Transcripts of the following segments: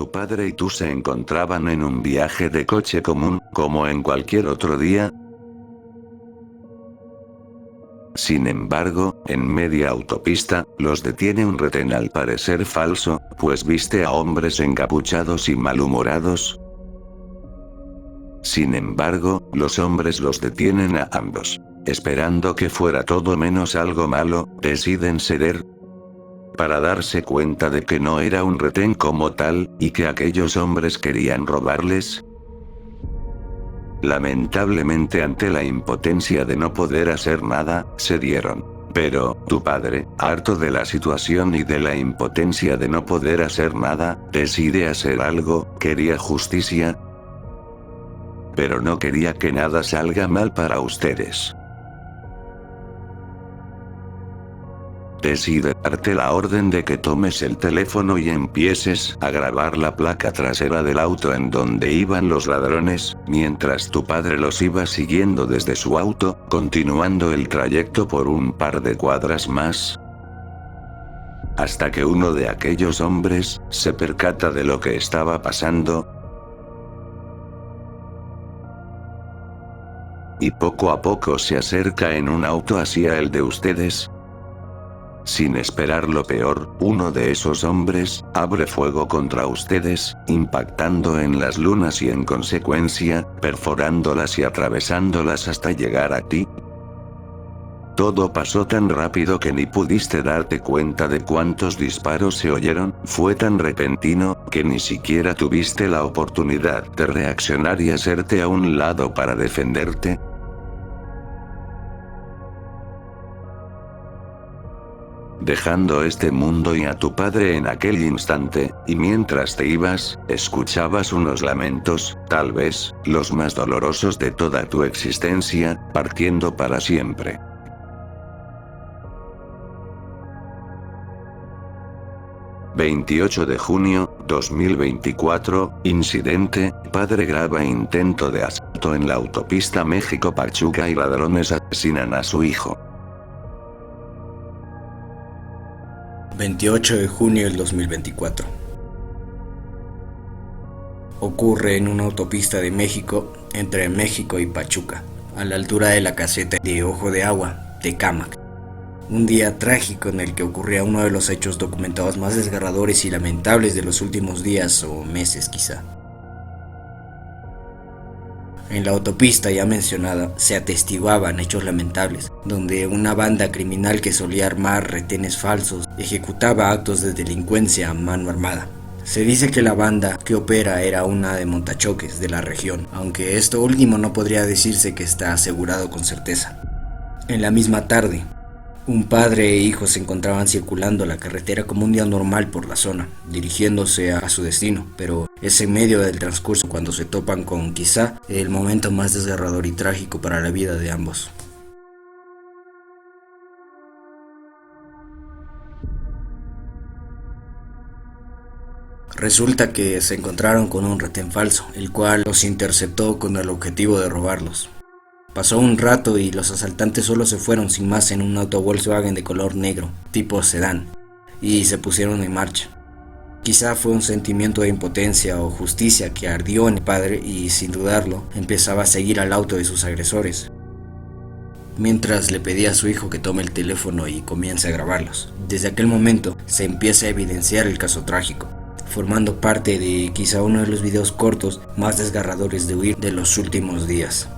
tu padre y tú se encontraban en un viaje de coche común, como en cualquier otro día. Sin embargo, en media autopista, los detiene un retén al parecer falso, pues viste a hombres encapuchados y malhumorados. Sin embargo, los hombres los detienen a ambos. Esperando que fuera todo menos algo malo, deciden ceder para darse cuenta de que no era un retén como tal, y que aquellos hombres querían robarles. Lamentablemente, ante la impotencia de no poder hacer nada, cedieron. Pero, tu padre, harto de la situación y de la impotencia de no poder hacer nada, decide hacer algo. Quería justicia, pero no quería que nada salga mal para ustedes. Decide darte la orden de que tomes el teléfono y empieces a grabar la placa trasera del auto en donde iban los ladrones, mientras tu padre los iba siguiendo desde su auto, continuando el trayecto por un par de cuadras más, hasta que uno de aquellos hombres se percata de lo que estaba pasando, y poco a poco se acerca en un auto hacia el de ustedes. Sin esperar lo peor, uno de esos hombres abre fuego contra ustedes, impactando en las lunas y en consecuencia, perforándolas y atravesándolas hasta llegar a ti. Todo pasó tan rápido que ni pudiste darte cuenta de cuántos disparos se oyeron, fue tan repentino, que ni siquiera tuviste la oportunidad de reaccionar y hacerte a un lado para defenderte. Dejando este mundo y a tu padre en aquel instante, y mientras te ibas, escuchabas unos lamentos, tal vez, los más dolorosos de toda tu existencia, partiendo para siempre. ...28 de junio, 2024, incidente, padre graba intento de asalto en la autopista México-Pachuca y ladrones asesinan a su hijo. 28 de junio del 2024. Ocurre en una autopista de México, entre México y Pachuca, a la altura de la caseta de Ojo de Agua, Tecámac. Un día trágico en el que ocurría uno de los hechos documentados más desgarradores y lamentables de los últimos días o meses quizá. En la autopista ya mencionada se atestiguaban hechos lamentables, donde una banda criminal que solía armar retenes falsos ejecutaba actos de delincuencia a mano armada. Se dice que la banda que opera era una de montachoques de la región, aunque esto último no podría decirse que está asegurado con certeza. En la misma tarde, un padre e hijo se encontraban circulando la carretera como un día normal por la zona, dirigiéndose a su destino, pero es en medio del transcurso cuando se topan con quizá el momento más desgarrador y trágico para la vida de ambos. Resulta que se encontraron con un retén falso, el cual los interceptó con el objetivo de robarlos. Pasó un rato y los asaltantes solo se fueron sin más en un auto Volkswagen de color negro, tipo sedán, y se pusieron en marcha. Quizá fue un sentimiento de impotencia o justicia que ardió en el padre y, sin dudarlo, empezaba a seguir al auto de sus agresores, mientras le pedía a su hijo que tome el teléfono y comience a grabarlos. Desde aquel momento se empieza a evidenciar el caso trágico, formando parte de quizá uno de los videos cortos más desgarradores de huir de los últimos días.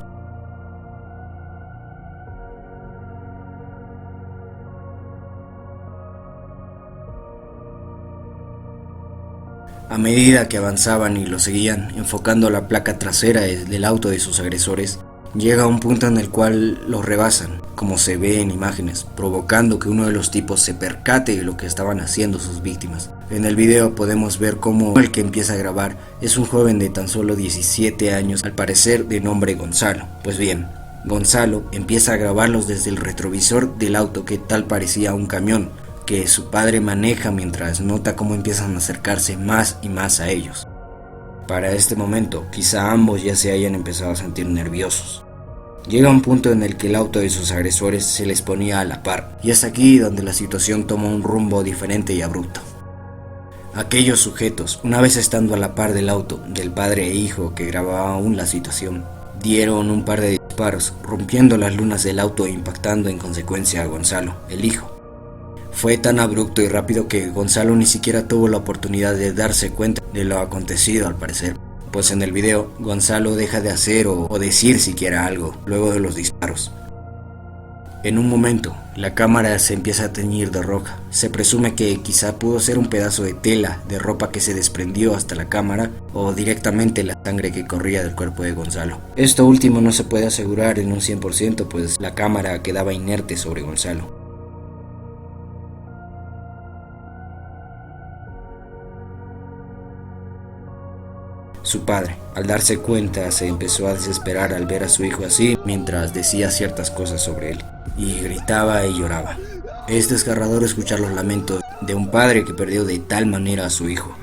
A medida que avanzaban y lo seguían, enfocando la placa trasera del auto de sus agresores, llega a un punto en el cual los rebasan, como se ve en imágenes, provocando que uno de los tipos se percate de lo que estaban haciendo sus víctimas. En el video podemos ver cómo el que empieza a grabar es un joven de tan solo 17 años, al parecer de nombre Gonzalo. Pues bien, Gonzalo empieza a grabarlos desde el retrovisor del auto que tal parecía un camión, que su padre maneja mientras nota cómo empiezan a acercarse más y más a ellos. Para este momento, quizá ambos ya se hayan empezado a sentir nerviosos. Llega un punto en el que el auto de sus agresores se les ponía a la par, y es aquí donde la situación toma un rumbo diferente y abrupto. Aquellos sujetos, una vez estando a la par del auto del padre e hijo que grababa aún la situación, dieron un par de disparos, rompiendo las lunas del auto e impactando en consecuencia a Gonzalo, el hijo. Fue tan abrupto y rápido que Gonzalo ni siquiera tuvo la oportunidad de darse cuenta de lo acontecido al parecer, pues en el video Gonzalo deja de hacer o decir siquiera algo luego de los disparos. En un momento, la cámara se empieza a teñir de roja. Se presume que quizá pudo ser un pedazo de tela de ropa que se desprendió hasta la cámara o directamente la sangre que corría del cuerpo de Gonzalo. Esto último no se puede asegurar en un 100%, pues la cámara quedaba inerte sobre Gonzalo. Su padre, al darse cuenta, se empezó a desesperar al ver a su hijo así, mientras decía ciertas cosas sobre él, y gritaba y lloraba. Es desgarrador escuchar los lamentos de un padre que perdió de tal manera a su hijo.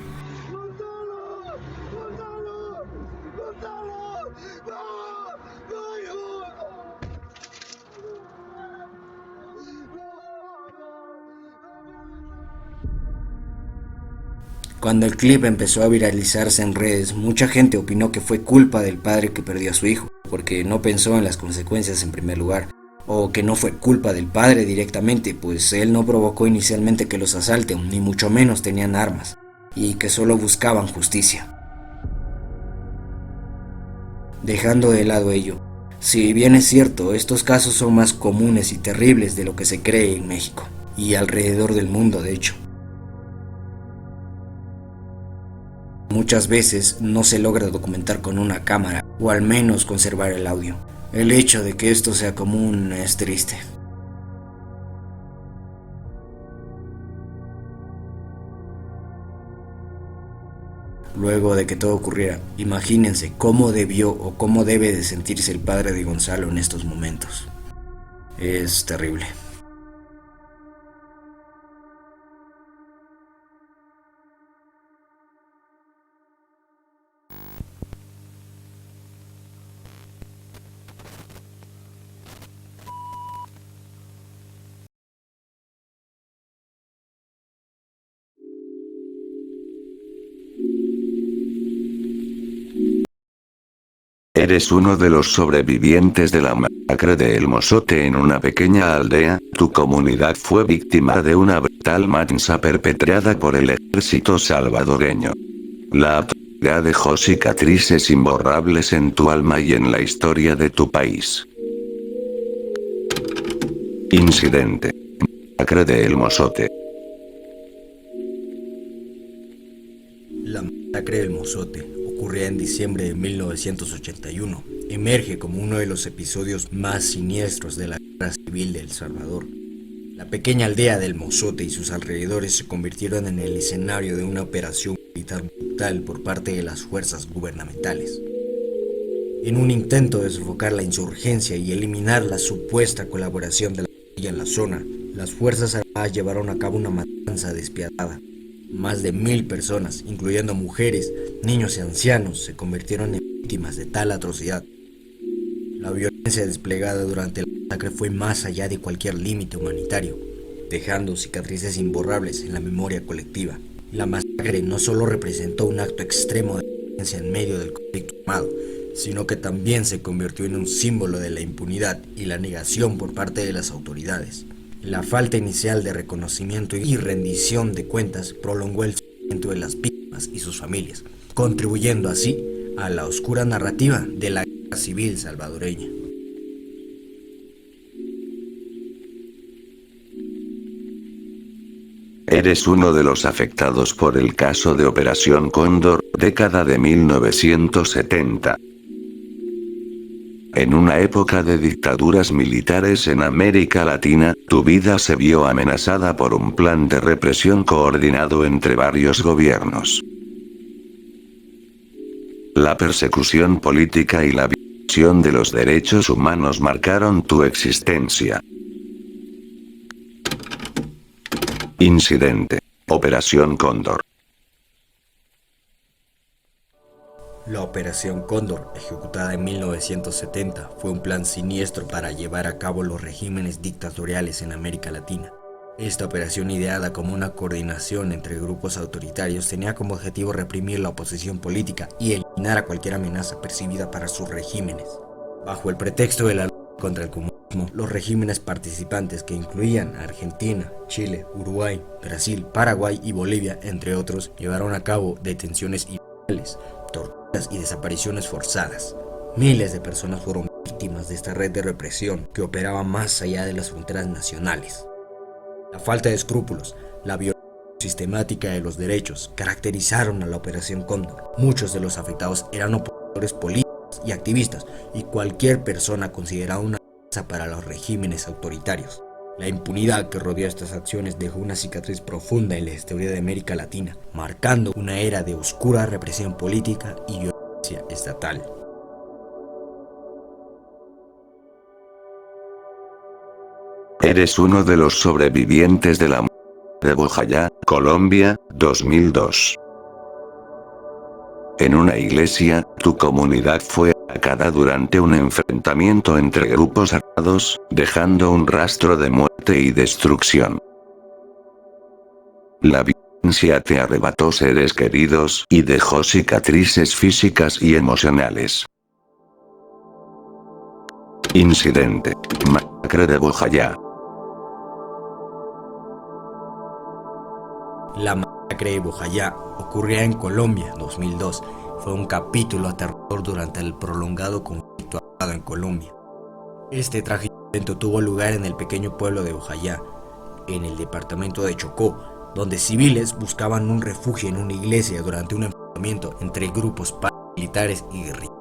Cuando el clip empezó a viralizarse en redes, mucha gente opinó que fue culpa del padre que perdió a su hijo, porque no pensó en las consecuencias en primer lugar, o que no fue culpa del padre directamente, pues él no provocó inicialmente que los asalten, ni mucho menos tenían armas, y que solo buscaban justicia. Dejando de lado ello, si bien es cierto, estos casos son más comunes y terribles de lo que se cree en México, y alrededor del mundo de hecho. Muchas veces no se logra documentar con una cámara, o al menos conservar el audio. El hecho de que esto sea común es triste. Luego de que todo ocurriera, imagínense cómo debió o cómo debe de sentirse el padre de Gonzalo en estos momentos. Es terrible. Eres uno de los sobrevivientes de la masacre de El Mozote en una pequeña aldea. Tu comunidad fue víctima de una brutal matanza perpetrada por el ejército salvadoreño. La atrocidad dejó cicatrices imborrables en tu alma y en la historia de tu país. Incidente. Masacre de El Mozote. La masacre del Mozote ocurría en diciembre de 1981. Emerge como uno de los episodios más siniestros de la guerra civil de El Salvador. La pequeña aldea del Mozote y sus alrededores se convirtieron en el escenario de una operación militar brutal por parte de las fuerzas gubernamentales. En un intento de sofocar la insurgencia y eliminar la supuesta colaboración de la guerrilla en la zona, las fuerzas armadas llevaron a cabo una matanza despiadada. Más de 1000 personas, incluyendo mujeres, niños y ancianos, se convirtieron en víctimas de tal atrocidad. La violencia desplegada durante la masacre fue más allá de cualquier límite humanitario, dejando cicatrices imborrables en la memoria colectiva. La masacre no solo representó un acto extremo de violencia en medio del conflicto armado, sino que también se convirtió en un símbolo de la impunidad y la negación por parte de las autoridades. La falta inicial de reconocimiento y rendición de cuentas prolongó el sufrimiento de las víctimas y sus familias, contribuyendo así a la oscura narrativa de la guerra civil salvadoreña. Eres uno de los afectados por el caso de Operación Cóndor, década de 1970. En una época de dictaduras militares en América Latina, tu vida se vio amenazada por un plan de represión coordinado entre varios gobiernos. La persecución política y la violación de los derechos humanos marcaron tu existencia. Incidente. Operación Cóndor. La Operación Cóndor, ejecutada en 1970, fue un plan siniestro para llevar a cabo los regímenes dictatoriales en América Latina. Esta operación, ideada como una coordinación entre grupos autoritarios, tenía como objetivo reprimir la oposición política y eliminar a cualquier amenaza percibida para sus regímenes. Bajo el pretexto de la lucha contra el comunismo, los regímenes participantes, que incluían a Argentina, Chile, Uruguay, Brasil, Paraguay y Bolivia, entre otros, llevaron a cabo detenciones ilegales, torturas y desapariciones forzadas. Miles de personas fueron víctimas de esta red de represión que operaba más allá de las fronteras nacionales. La falta de escrúpulos, la violación sistemática de los derechos caracterizaron a la Operación Cóndor. Muchos de los afectados eran opositores políticos y activistas, y cualquier persona considerada una amenaza para los regímenes autoritarios. La impunidad que rodeó estas acciones dejó una cicatriz profunda en la historia de América Latina, marcando una era de oscura represión política y violencia estatal. Eres uno de los sobrevivientes de la muerte de Bojayá, Colombia, 2002. En una iglesia, tu comunidad fue atacada durante un enfrentamiento entre grupos armados, dejando un rastro de muerte y destrucción. La violencia te arrebató seres queridos y dejó cicatrices físicas y emocionales. Incidente: masacre de Bojayá. La masacre de Bojayá ocurría en Colombia, 2002. Fue un capítulo aterrador durante el prolongado conflicto armado en Colombia. Este trágico evento tuvo lugar en el pequeño pueblo de Bojayá, en el departamento de Chocó, donde civiles buscaban un refugio en una iglesia durante un enfrentamiento entre grupos paramilitares y guerrilleros.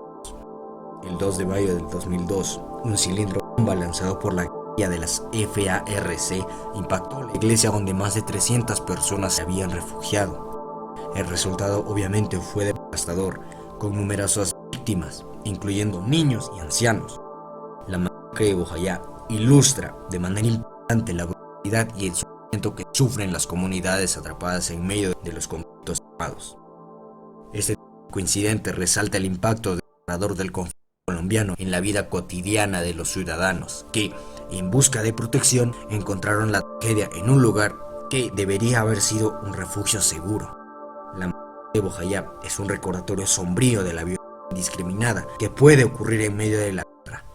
El 2 de mayo del 2002, un cilindro bomba lanzado por la de las FARC impactó la iglesia donde más de 300 personas se habían refugiado. El resultado obviamente fue devastador, con numerosas víctimas, incluyendo niños y ancianos. La masacre de Bojayá ilustra de manera importante la brutalidad y el sufrimiento que sufren las comunidades atrapadas en medio de los conflictos armados. Este incidente resalta el impacto devastador del conflicto colombiano en la vida cotidiana de los ciudadanos que, en busca de protección, encontraron la tragedia en un lugar que debería haber sido un refugio seguro. La masacre de Bojayá es un recordatorio sombrío de la violencia indiscriminada que puede ocurrir en medio de la guerra,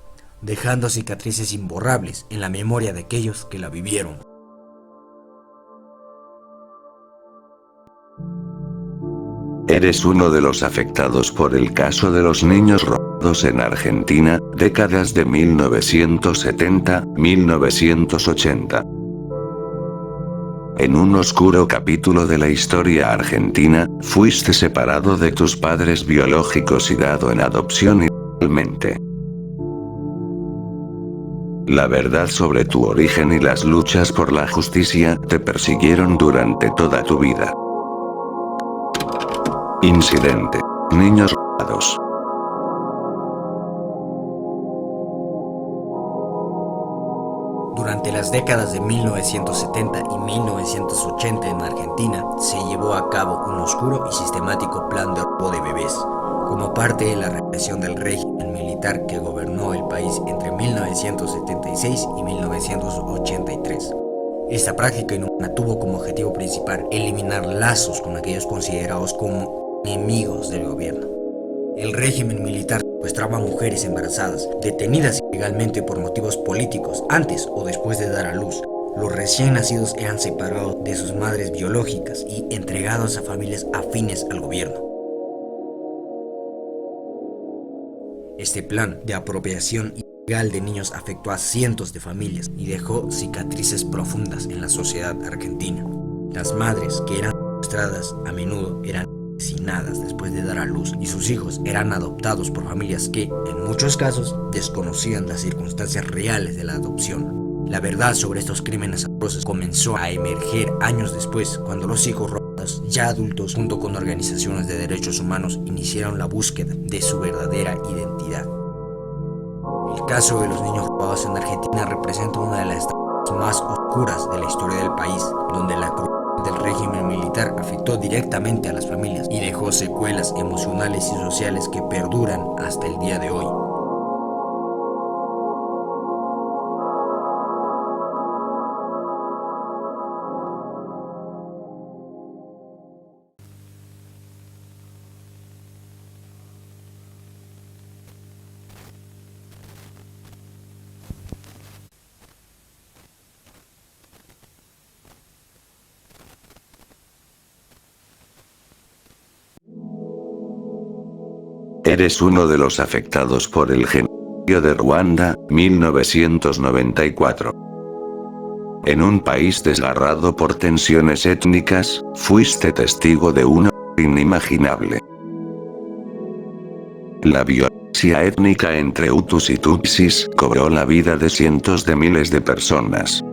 dejando cicatrices imborrables en la memoria de aquellos que la vivieron. Eres uno de los afectados por el caso de los niños robados en Argentina, décadas de 1970-1980. En un oscuro capítulo de la historia argentina, fuiste separado de tus padres biológicos y dado en adopción ilegalmente. La verdad sobre tu origen y las luchas por la justicia te persiguieron durante toda tu vida. Incidente: niños robados. Durante las décadas de 1970 y 1980 en Argentina, se llevó a cabo un oscuro y sistemático plan de robo de bebés, como parte de la represión del régimen militar que gobernó el país entre 1976 y 1983. Esta práctica inhumana tuvo como objetivo principal eliminar lazos con aquellos considerados como enemigos del gobierno. El régimen militar secuestraba a mujeres embarazadas, detenidas ilegalmente por motivos políticos, antes o después de dar a luz. Los recién nacidos eran separados de sus madres biológicas y entregados a familias afines al gobierno. Este plan de apropiación ilegal de niños afectó a cientos de familias y dejó cicatrices profundas en la sociedad argentina. Las madres que eran secuestradas a menudo eran asesinadas después de dar a luz y sus hijos eran adoptados por familias que, en muchos casos, desconocían las circunstancias reales de la adopción. La verdad sobre estos crímenes atroces comenzó a emerger años después, cuando los hijos robados, ya adultos, junto con organizaciones de derechos humanos, iniciaron la búsqueda de su verdadera identidad. El caso de los niños robados en Argentina representa una de las etapas más oscuras de la historia del país, donde la crueldad del régimen militar afectó directamente a las familias y dejó secuelas emocionales y sociales que perduran hasta el día de hoy. Eres uno de los afectados por el genocidio de Ruanda, 1994. En un país desgarrado por tensiones étnicas, fuiste testigo de un horror inimaginable. La violencia étnica entre Hutus y Tutsis cobró la vida de cientos de miles de personas.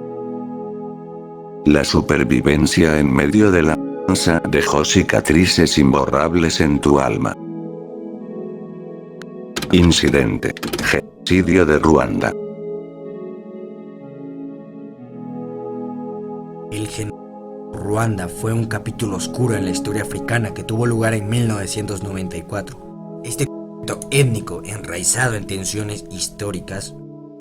La supervivencia en medio de la matanza dejó cicatrices imborrables en tu alma. Incidente: genocidio de Ruanda. El genocidio de Ruanda fue un capítulo oscuro en la historia africana que tuvo lugar en 1994. Este conflicto étnico enraizado en tensiones históricas,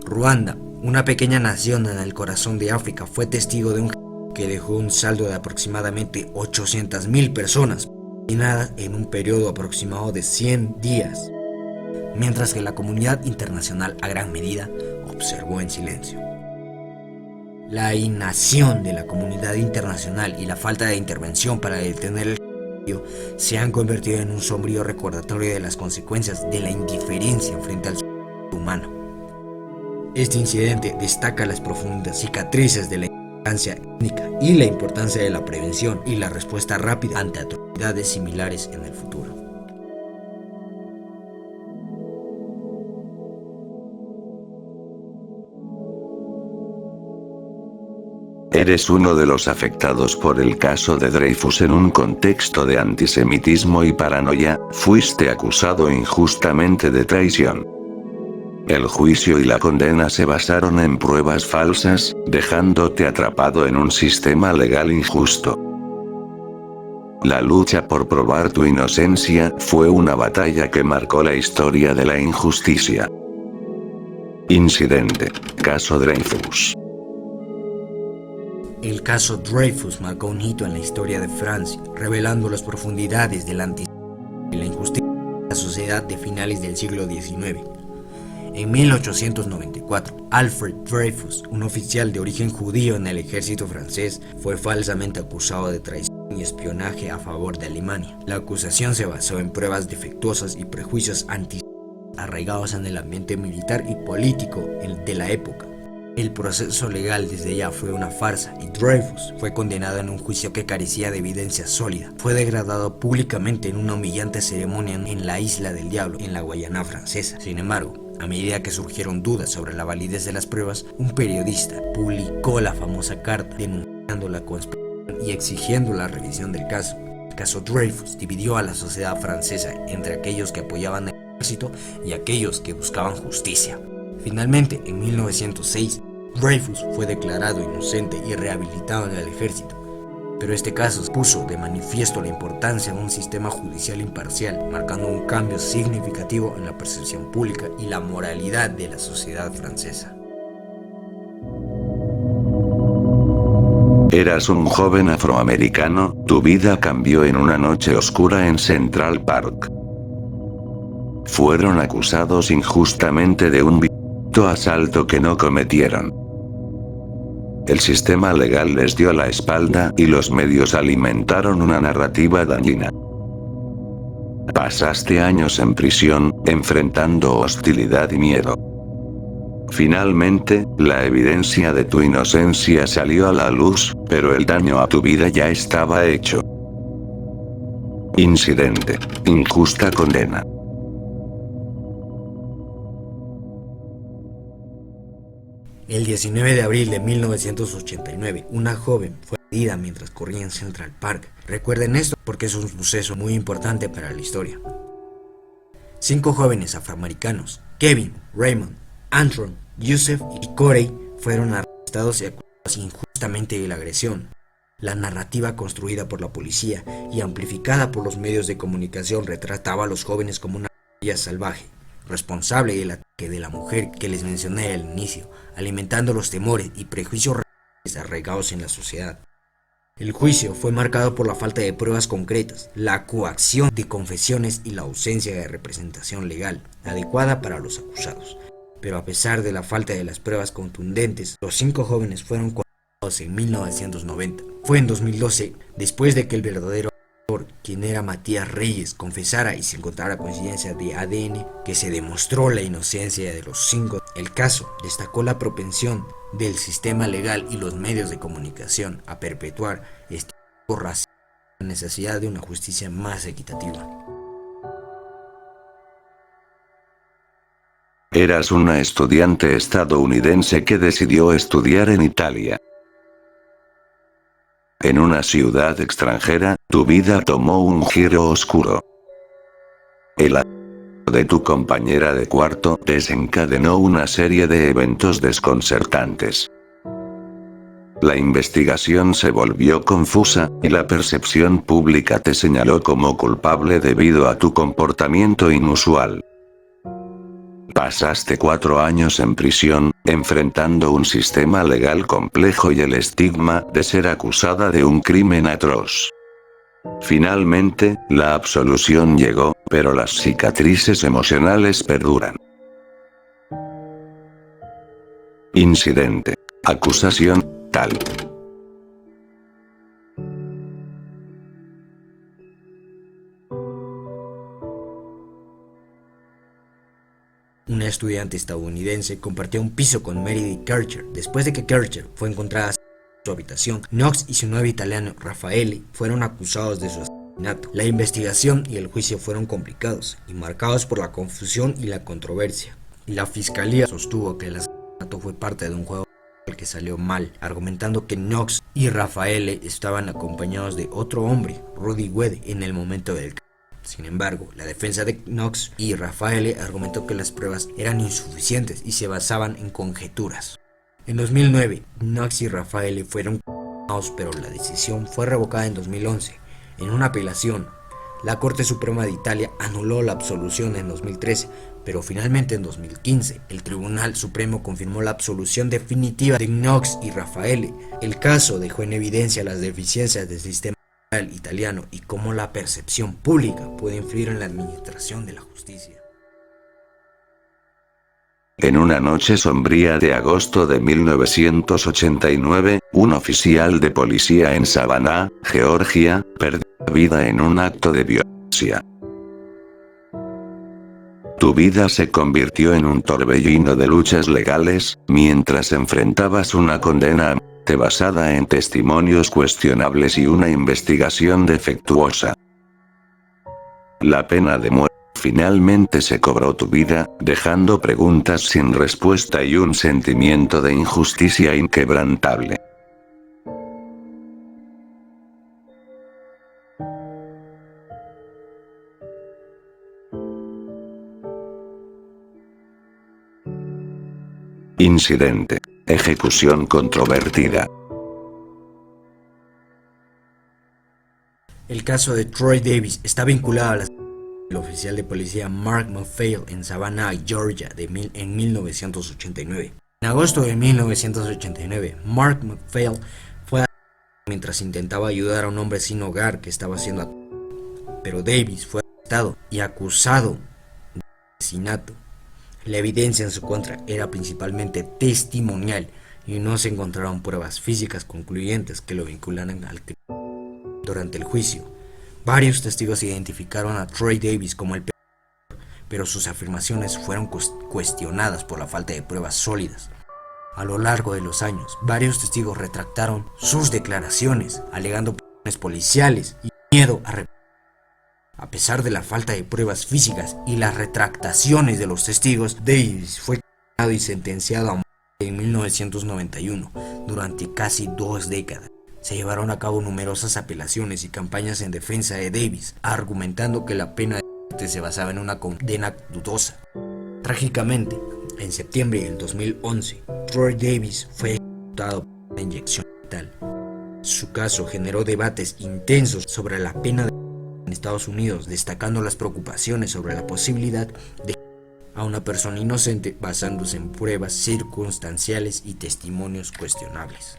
Ruanda, una pequeña nación en el corazón de África, fue testigo de un genocidio que dejó un saldo de aproximadamente 800.000 personas asesinadas en un periodo aproximado de 100 días. Mientras que la comunidad internacional a gran medida observó en silencio. La inacción de la comunidad internacional y la falta de intervención para detener el genocidio se han convertido en un sombrío recordatorio de las consecuencias de la indiferencia frente al sufrimiento humano. Este incidente destaca las profundas cicatrices de la intolerancia étnica y la importancia de la prevención y la respuesta rápida ante atrocidades similares en el futuro. Eres uno de los afectados por el caso de Dreyfus en un contexto de antisemitismo y paranoia, fuiste acusado injustamente de traición. El juicio y la condena se basaron en pruebas falsas, dejándote atrapado en un sistema legal injusto. La lucha por probar tu inocencia fue una batalla que marcó la historia de la injusticia. Incidente: caso Dreyfus. El caso Dreyfus marcó un hito en la historia de Francia, revelando las profundidades del antisemitismo y la injusticia de la sociedad de finales del siglo XIX. En 1894, Alfred Dreyfus, un oficial de origen judío en el ejército francés, fue falsamente acusado de traición y espionaje a favor de Alemania. La acusación se basó en pruebas defectuosas y prejuicios antisemitas arraigados en el ambiente militar y político de la época. El proceso legal desde ya fue una farsa y Dreyfus fue condenado en un juicio que carecía de evidencia sólida. Fue degradado públicamente en una humillante ceremonia en la Isla del Diablo, en la Guayana francesa. Sin embargo, a medida que surgieron dudas sobre la validez de las pruebas, un periodista publicó la famosa carta denunciando la conspiración y exigiendo la revisión del caso. El caso Dreyfus dividió a la sociedad francesa entre aquellos que apoyaban al ejército y aquellos que buscaban justicia. Finalmente, en 1906, Dreyfus fue declarado inocente y rehabilitado en el ejército. Pero este caso puso de manifiesto la importancia de un sistema judicial imparcial, marcando un cambio significativo en la percepción pública y la moralidad de la sociedad francesa. Eras un joven afroamericano, tu vida cambió en una noche oscura en Central Park. Fueron acusados injustamente de un asalto que no cometieron. El sistema legal les dio la espalda y los medios alimentaron una narrativa dañina. Pasaste años en prisión, enfrentando hostilidad y miedo. Finalmente, la evidencia de tu inocencia salió a la luz, pero el daño a tu vida ya estaba hecho. Incidente: injusta condena. El 19 de abril de 1989, una joven fue herida mientras corría en Central Park. Recuerden esto porque es un suceso muy importante para la historia. 5 jóvenes afroamericanos, Kevin, Raymond, Antron, Yusef y Corey, fueron arrestados y acusados injustamente de la agresión. La narrativa construida por la policía y amplificada por los medios de comunicación retrataba a los jóvenes como una pandilla salvaje, responsable del ataque de la mujer que les mencioné al inicio, alimentando los temores y prejuicios arraigados en la sociedad. El juicio fue marcado por la falta de pruebas concretas, la coacción de confesiones y la ausencia de representación legal adecuada para los acusados. Pero a pesar de la falta de las pruebas contundentes, los 5 jóvenes fueron condenados en 1990. Fue en 2012, después de que el verdadero agresor, quien era Matías Reyes, confesara y se encontrara coincidencia de ADN que se demostró la inocencia de los 5. El caso destacó la propensión del sistema legal y los medios de comunicación a perpetuar este racismo y la necesidad de una justicia más equitativa. Eras una estudiante estadounidense que decidió estudiar en Italia. En una ciudad extranjera, tu vida tomó un giro oscuro. El asesinato de tu compañera de cuarto desencadenó una serie de eventos desconcertantes. La investigación se volvió confusa, y la percepción pública te señaló como culpable debido a tu comportamiento inusual. Pasaste 4 años en prisión, enfrentando un sistema legal complejo y el estigma de ser acusada de un crimen atroz. Finalmente, la absolución llegó, pero las cicatrices emocionales perduran. Incidente. Acusación. Tal. Una estudiante estadounidense compartía un piso con Meredith Kercher. Después de que Kercher fue encontrada en su habitación, Knox y su novio italiano Raffaele fueron acusados de su asesinato. La investigación y el juicio fueron complicados y marcados por la confusión y la controversia. La fiscalía sostuvo que el asesinato fue parte de un juego que salió mal, argumentando que Knox y Raffaele estaban acompañados de otro hombre, Rudy Wade, en el momento del crimen. Sin embargo, la defensa de Knox y Raffaele argumentó que las pruebas eran insuficientes y se basaban en conjeturas. En 2009, Knox y Raffaele fueron condenados, pero la decisión fue revocada en 2011. En una apelación, la Corte Suprema de Italia anuló la absolución en 2013, pero finalmente en 2015 el Tribunal Supremo confirmó la absolución definitiva de Knox y Raffaele. El caso dejó en evidencia las deficiencias del sistema italiano y cómo la percepción pública puede influir en la administración de la justicia. En una noche sombría de agosto de 1989, un oficial de policía en Savannah, Georgia, perdió la vida en un acto de violencia. Tu vida se convirtió en un torbellino de luchas legales, mientras enfrentabas una condena a muerte basada en testimonios cuestionables y una investigación defectuosa. La pena de muerte finalmente se cobró tu vida, dejando preguntas sin respuesta y un sentimiento de injusticia inquebrantable. Incidente. Ejecución controvertida. El caso de Troy Davis está vinculado a la el oficial de policía Mark McPhail en Savannah, Georgia, en 1989. En agosto de 1989, Mark McPhail fue mientras intentaba ayudar a un hombre sin hogar que estaba siendo atacado, pero Davis fue arrestado y acusado de asesinato. La evidencia en su contra era principalmente testimonial y no se encontraron pruebas físicas concluyentes que lo vincularan al crimen. Durante el juicio, varios testigos identificaron a Troy Davis como el peor, pero sus afirmaciones fueron cuestionadas por la falta de pruebas sólidas. A lo largo de los años, varios testigos retractaron sus declaraciones, alegando presiones policiales y miedo a repetir. A pesar de la falta de pruebas físicas y las retractaciones de los testigos, Davis fue condenado y sentenciado a muerte en 1991. Durante casi 2 décadas, se llevaron a cabo numerosas apelaciones y campañas en defensa de Davis, argumentando que la pena de muerte se basaba en una condena dudosa. Trágicamente, en septiembre del 2011, Troy Davis fue ejecutado por una inyección letal. Su caso generó debates intensos sobre la pena de en Estados Unidos, destacando las preocupaciones sobre la posibilidad de a una persona inocente basándose en pruebas circunstanciales y testimonios cuestionables.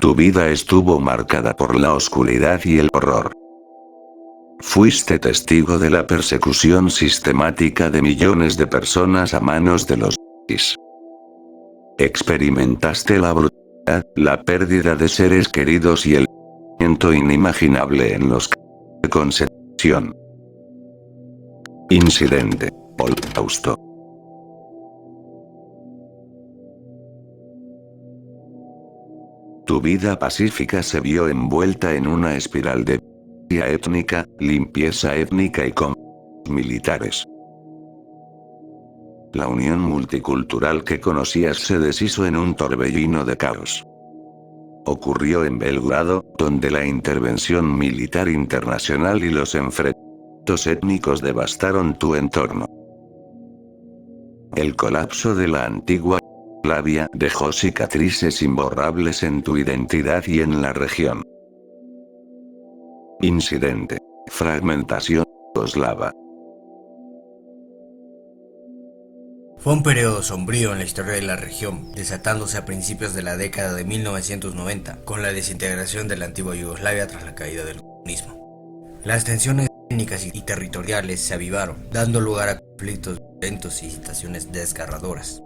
Tu vida estuvo marcada por la oscuridad y el horror. Fuiste testigo de la persecución sistemática de millones de personas a manos de los nazis. Experimentaste la brutalidad, la pérdida de seres queridos y el sufrimiento inimaginable en los campos de concentración. Incidente: Holocausto. Tu vida pacífica se vio envuelta en una espiral de violencia étnica, limpieza étnica y conflictos militares. La unión multicultural que conocías se deshizo en un torbellino de caos. Ocurrió en Belgrado, donde la intervención militar internacional y los enfrentamientos étnicos devastaron tu entorno. El colapso de la antigua Yugoslavia dejó cicatrices imborrables en tu identidad y en la región. Incidente: fragmentación yugoslava. Fue un periodo sombrío en la historia de la región, desatándose a principios de la década de 1990, con la desintegración de la antigua Yugoslavia tras la caída del comunismo. Las tensiones étnicas y territoriales se avivaron, dando lugar a conflictos violentos y situaciones desgarradoras.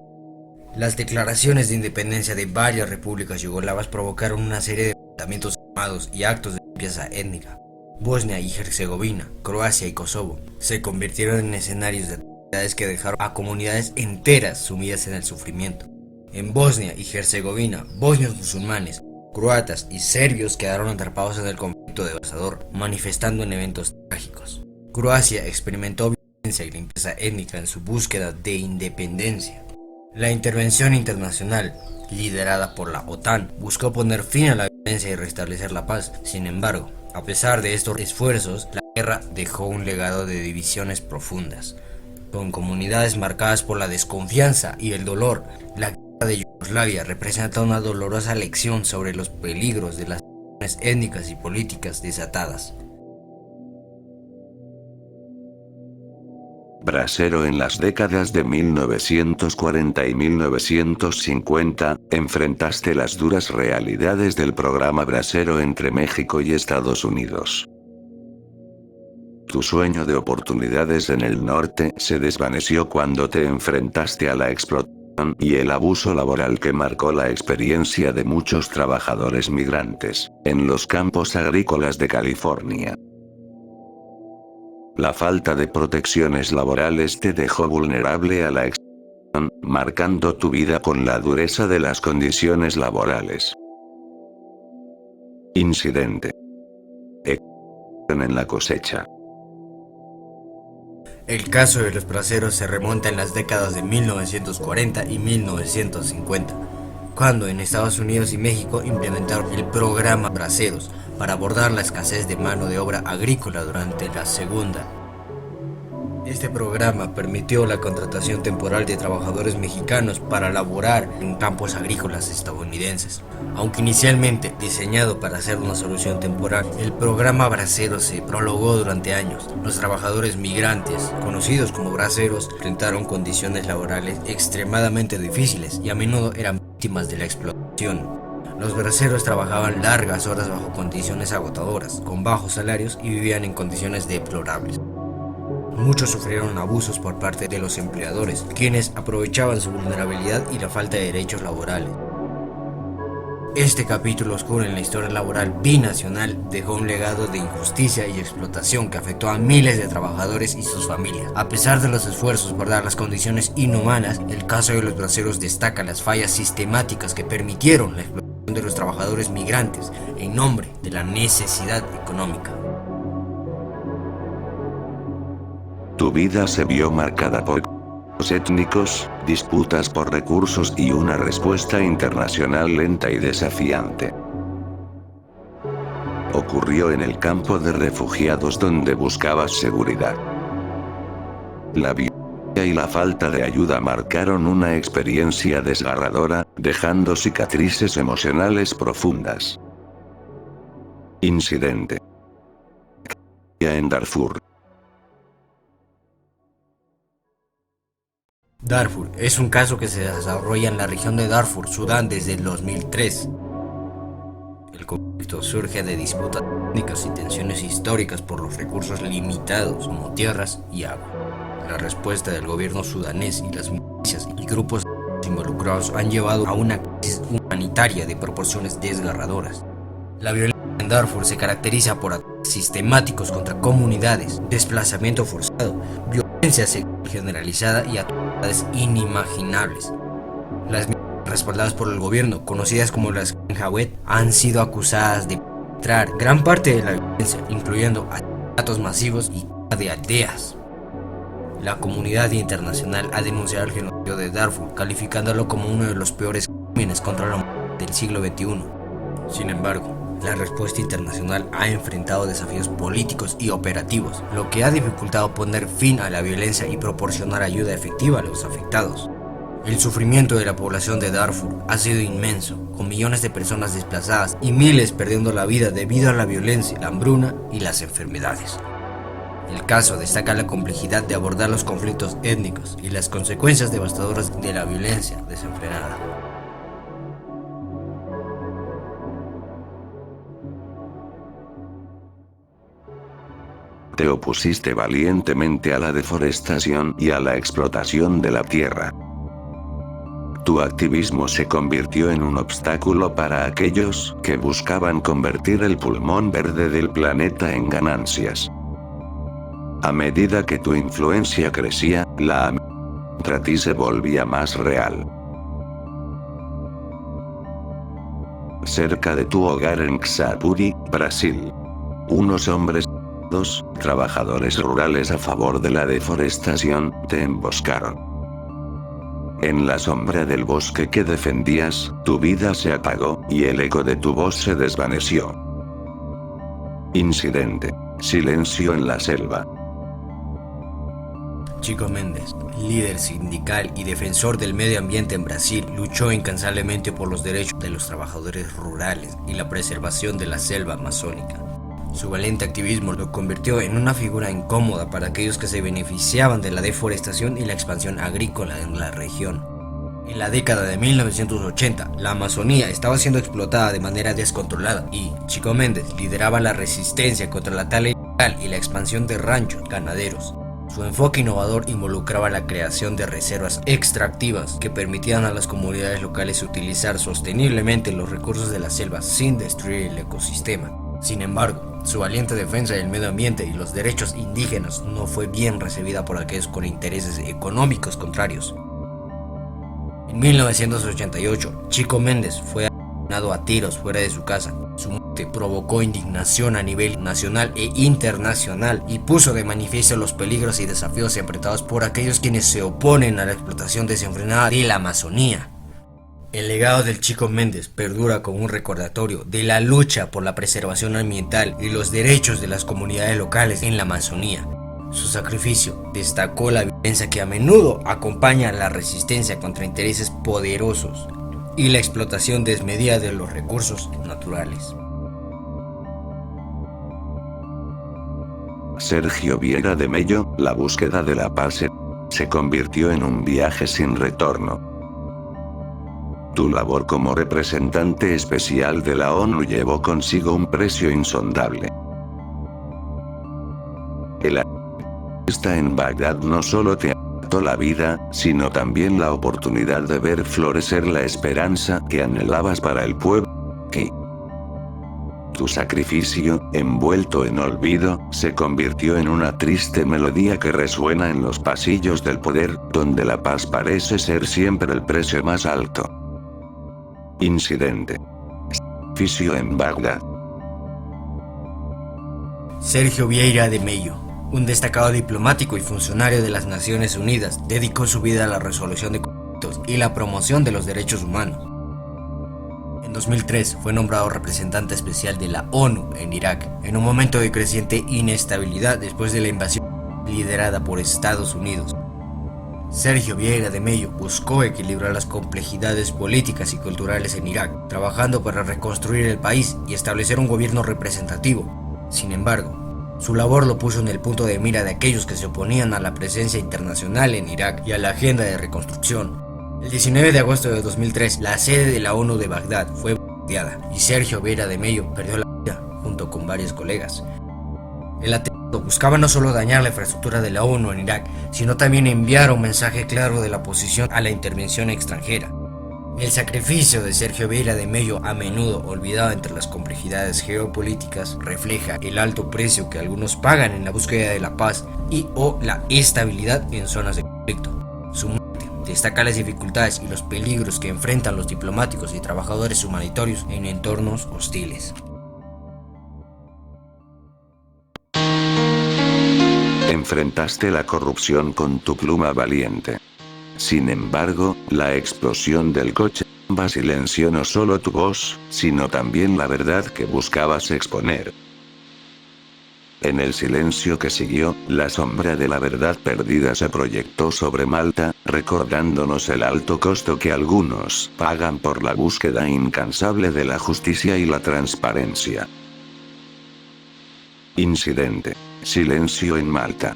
Las declaraciones de independencia de varias repúblicas yugoslavas provocaron una serie de enfrentamientos armados y actos de limpieza étnica. Bosnia y Herzegovina, Croacia y Kosovo se convirtieron en escenarios de atrocidades que dejaron a comunidades enteras sumidas en el sufrimiento. En Bosnia y Herzegovina, bosnios musulmanes, croatas y serbios quedaron atrapados en el conflicto devastador, manifestando en eventos trágicos. Croacia experimentó violencia y limpieza étnica en su búsqueda de independencia. La intervención internacional, liderada por la OTAN, buscó poner fin a la violencia y restablecer la paz. Sin embargo, a pesar de estos esfuerzos, la guerra dejó un legado de divisiones profundas. Con comunidades marcadas por la desconfianza y el dolor, la guerra de Yugoslavia representa una dolorosa lección sobre los peligros de las tensiones étnicas y políticas desatadas. Brasero. En las décadas de 1940 y 1950, enfrentaste las duras realidades del programa Brasero entre México y Estados Unidos. Tu sueño de oportunidades en el norte se desvaneció cuando te enfrentaste a la explotación y el abuso laboral que marcó la experiencia de muchos trabajadores migrantes en los campos agrícolas de California. La falta de protecciones laborales te dejó vulnerable a la explotación, marcando tu vida con la dureza de las condiciones laborales. Incidente: explotación en la cosecha. El caso de los braceros se remonta en las décadas de 1940 y 1950, cuando en Estados Unidos y México implementaron el programa Braceros para abordar la escasez de mano de obra agrícola durante la Segunda. Este programa permitió la contratación temporal de trabajadores mexicanos para laborar en campos agrícolas estadounidenses. Aunque inicialmente diseñado para ser una solución temporal, el programa Braceros se prolongó durante años. Los trabajadores migrantes, conocidos como braceros, enfrentaron condiciones laborales extremadamente difíciles y a menudo eran víctimas de la explotación. Los braceros trabajaban largas horas bajo condiciones agotadoras, con bajos salarios y vivían en condiciones deplorables. Muchos sufrieron abusos por parte de los empleadores, quienes aprovechaban su vulnerabilidad y la falta de derechos laborales. Este capítulo oscuro en la historia laboral binacional dejó un legado de injusticia y explotación que afectó a miles de trabajadores y sus familias. A pesar de los esfuerzos por dar las condiciones inhumanas, el caso de los braceros destaca las fallas sistemáticas que permitieron la explotación de los trabajadores migrantes en nombre de la necesidad económica. Tu vida se vio marcada por conflictos étnicos, disputas por recursos y una respuesta internacional lenta y desafiante. Ocurrió en el campo de refugiados donde buscabas seguridad. La violencia y la falta de ayuda marcaron una experiencia desgarradora, dejando cicatrices emocionales profundas. Incidente: en Darfur. Darfur es un caso que se desarrolla en la región de Darfur, Sudán, desde el 2003. El conflicto surge de disputas étnicas y tensiones históricas por los recursos limitados como tierras y agua. La respuesta del gobierno sudanés y las milicias y grupos involucrados han llevado a una crisis humanitaria de proporciones desgarradoras. La violencia en Darfur se caracteriza por ataques sistemáticos contra comunidades, desplazamiento forzado, violencia sexual generalizada y atrocidades inimaginables. Las milicias respaldadas por el gobierno, conocidas como las Janjaweed, han sido acusadas de perpetrar gran parte de la violencia, incluyendo asesinatos masivos y quema de aldeas. La comunidad internacional ha denunciado el genocidio de Darfur, calificándolo como uno de los peores crímenes contra la humanidad del siglo XXI. Sin embargo, la respuesta internacional ha enfrentado desafíos políticos y operativos, lo que ha dificultado poner fin a la violencia y proporcionar ayuda efectiva a los afectados. El sufrimiento de la población de Darfur ha sido inmenso, con millones de personas desplazadas y miles perdiendo la vida debido a la violencia, la hambruna y las enfermedades. El caso destaca la complejidad de abordar los conflictos étnicos y las consecuencias devastadoras de la violencia desenfrenada. Te opusiste valientemente a la deforestación y a la explotación de la tierra. Tu activismo se convirtió en un obstáculo para aquellos que buscaban convertir el pulmón verde del planeta en ganancias. A medida que tu influencia crecía, la amenaza contra ti se volvía más real. Cerca de tu hogar en Xapuri, Brasil, unos hombres, trabajadores rurales a favor de la deforestación, te emboscaron. En la sombra del bosque que defendías, tu vida se apagó, y el eco de tu voz se desvaneció. Incidente. Silencio en la selva. Chico Mendes, líder sindical y defensor del medio ambiente en Brasil, luchó incansablemente por los derechos de los trabajadores rurales y la preservación de la selva amazónica. Su valiente activismo lo convirtió en una figura incómoda para aquellos que se beneficiaban de la deforestación y la expansión agrícola en la región. En la década de 1980, la Amazonía estaba siendo explotada de manera descontrolada y Chico Mendes lideraba la resistencia contra la tala ilegal y la expansión de ranchos ganaderos. Su enfoque innovador involucraba la creación de reservas extractivas que permitían a las comunidades locales utilizar sosteniblemente los recursos de la selva sin destruir el ecosistema. Sin embargo, su valiente defensa del medio ambiente y los derechos indígenas no fue bien recibida por aquellos con intereses económicos contrarios. En 1988, Chico Mendes fue asesinado a tiros fuera de su casa. Su muerte provocó indignación a nivel nacional e internacional y puso de manifiesto los peligros y desafíos enfrentados por aquellos quienes se oponen a la explotación desenfrenada de la Amazonía. El legado del Chico Mendes perdura como un recordatorio de la lucha por la preservación ambiental y los derechos de las comunidades locales en la Amazonía. Su sacrificio destacó la violencia que a menudo acompaña a la resistencia contra intereses poderosos y la explotación desmedida de los recursos naturales. Sergio Vieira de Mello, la búsqueda de la paz se convirtió en un viaje sin retorno. Tu labor como representante especial de la ONU llevó consigo un precio insondable. El artista en Bagdad no solo te aportó la vida, sino también la oportunidad de ver florecer la esperanza que anhelabas para el pueblo. Tu sacrificio, envuelto en olvido, se convirtió en una triste melodía que resuena en los pasillos del poder, donde la paz parece ser siempre el precio más alto. Incidente. Sacrificio en Bagdad. Sergio Vieira de Mello, un destacado diplomático y funcionario de las Naciones Unidas, dedicó su vida a la resolución de conflictos y la promoción de los derechos humanos. En 2003 fue nombrado representante especial de la ONU en Irak, en un momento de creciente inestabilidad después de la invasión liderada por Estados Unidos. Sergio Vieira de Mello buscó equilibrar las complejidades políticas y culturales en Irak, trabajando para reconstruir el país y establecer un gobierno representativo. Sin embargo, su labor lo puso en el punto de mira de aquellos que se oponían a la presencia internacional en Irak y a la agenda de reconstrucción. El 19 de agosto de 2003, la sede de la ONU de Bagdad fue bombardeada pisoteada y Sergio Vera de Mello perdió la vida junto con varios colegas. El atentado buscaba no solo dañar la infraestructura de la ONU en Irak, sino también enviar un mensaje claro de la oposición a la intervención extranjera. El sacrificio de Sergio Vera de Mello, a menudo olvidado entre las complejidades geopolíticas, refleja el alto precio que algunos pagan en la búsqueda de la paz y o la estabilidad en zonas de conflicto. Su muerte destaca las dificultades y los peligros que enfrentan los diplomáticos y trabajadores humanitarios en entornos hostiles. Enfrentaste la corrupción con tu pluma valiente. Sin embargo, la explosión del coche silenció no solo tu voz, sino también la verdad que buscabas exponer. En el silencio que siguió, la sombra de la verdad perdida se proyectó sobre Malta, recordándonos el alto costo que algunos pagan por la búsqueda incansable de la justicia y la transparencia. Incidente. Silencio en Malta.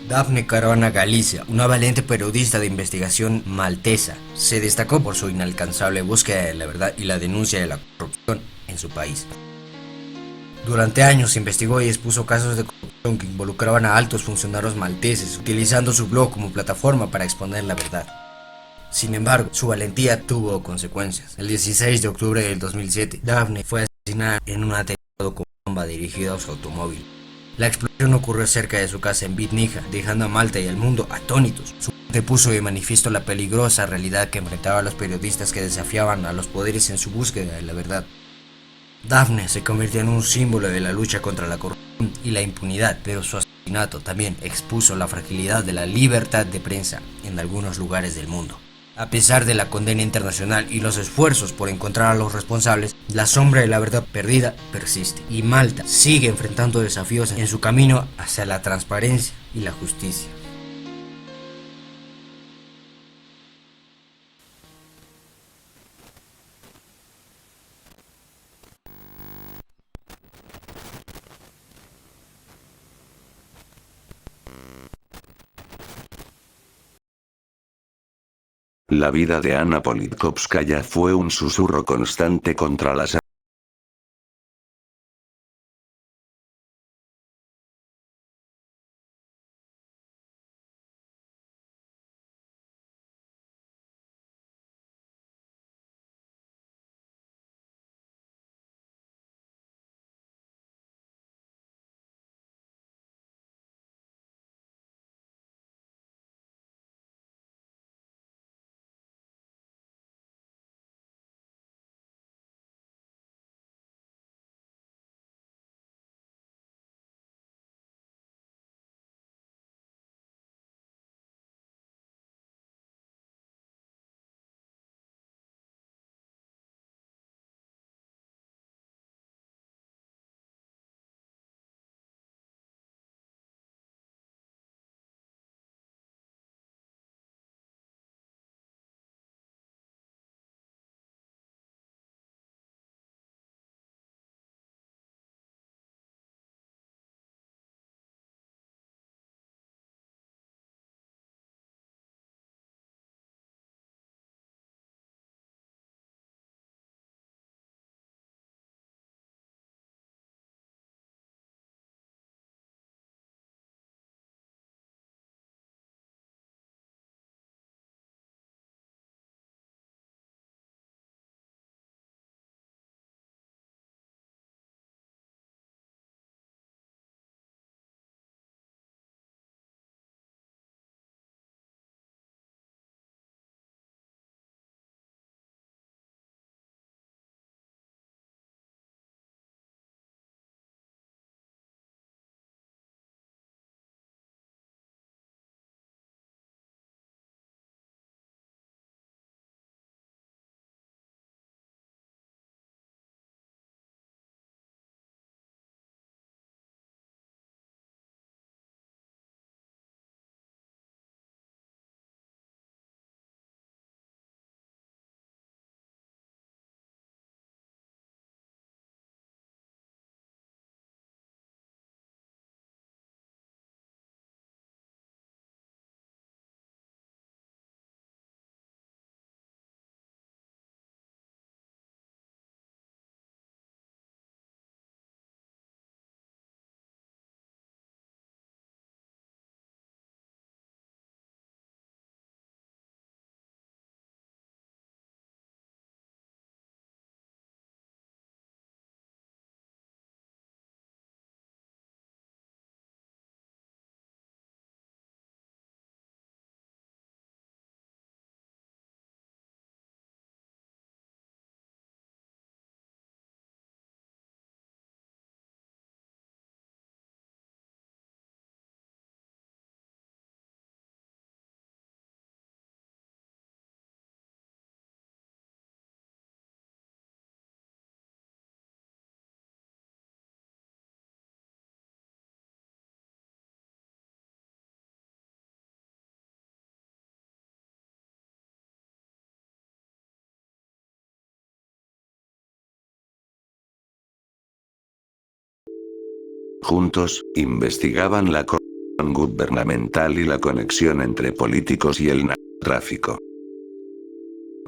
Daphne Caruana Galizia, una valiente periodista de investigación maltesa, se destacó por su inalcanzable búsqueda de la verdad y la denuncia de la corrupción en su país. Durante años investigó y expuso casos de corrupción que involucraban a altos funcionarios malteses, utilizando su blog como plataforma para exponer la verdad. Sin embargo, su valentía tuvo consecuencias. El 16 de octubre del 2007, Daphne fue asesinada en un atentado con bomba dirigido a su automóvil. La explosión ocurrió cerca de su casa en Bitnija, dejando a Malta y al mundo atónitos. Su muerte puso de manifiesto la peligrosa realidad que enfrentaban los periodistas que desafiaban a los poderes en su búsqueda de la verdad. Daphne se convirtió en un símbolo de la lucha contra la corrupción y la impunidad, pero su asesinato también expuso la fragilidad de la libertad de prensa en algunos lugares del mundo. A pesar de la condena internacional y los esfuerzos por encontrar a los responsables, la sombra de la verdad perdida persiste y Malta sigue enfrentando desafíos en su camino hacia la transparencia y la justicia. La vida de Anna Politkovskaya fue un susurro constante contra las Juntos, investigaban la corrupción gubernamental y la conexión entre políticos y el narcotráfico.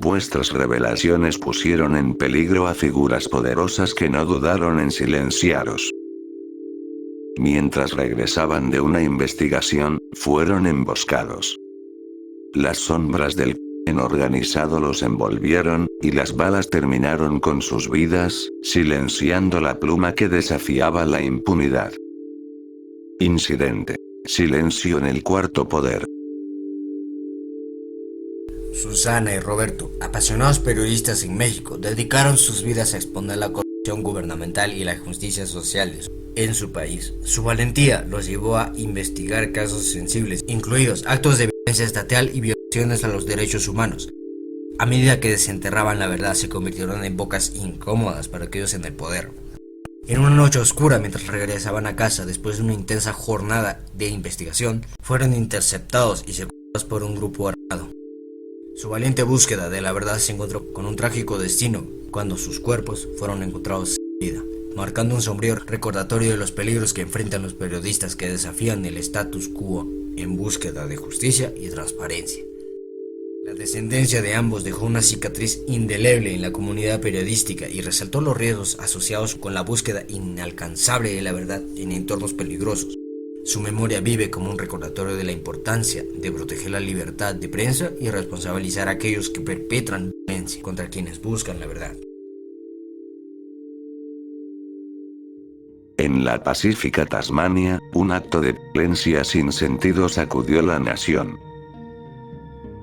Vuestras revelaciones pusieron en peligro a figuras poderosas que no dudaron en silenciaros. Mientras regresaban de una investigación, fueron emboscados. Las sombras del crimen organizado los envolvieron, y las balas terminaron con sus vidas, silenciando la pluma que desafiaba la impunidad. Incidente. Silencio en el cuarto poder. Susana y Roberto, apasionados periodistas en México, dedicaron sus vidas a exponer la corrupción gubernamental y la injusticia social en su país. Su valentía los llevó a investigar casos sensibles, incluidos actos de violencia estatal y violaciones a los derechos humanos. A medida que desenterraban la verdad, se convirtieron en bocas incómodas para aquellos en el poder. En una noche oscura, mientras regresaban a casa después de una intensa jornada de investigación, fueron interceptados y secuestrados por un grupo armado. Su valiente búsqueda de la verdad se encontró con un trágico destino cuando sus cuerpos fueron encontrados sin vida, marcando un sombrío recordatorio de los peligros que enfrentan los periodistas que desafían el status quo en búsqueda de justicia y transparencia. La descendencia de ambos dejó una cicatriz indeleble en la comunidad periodística y resaltó los riesgos asociados con la búsqueda inalcanzable de la verdad en entornos peligrosos. Su memoria vive como un recordatorio de la importancia de proteger la libertad de prensa y responsabilizar a aquellos que perpetran violencia contra quienes buscan la verdad. En la pacífica Tasmania, un acto de violencia sin sentido sacudió la nación.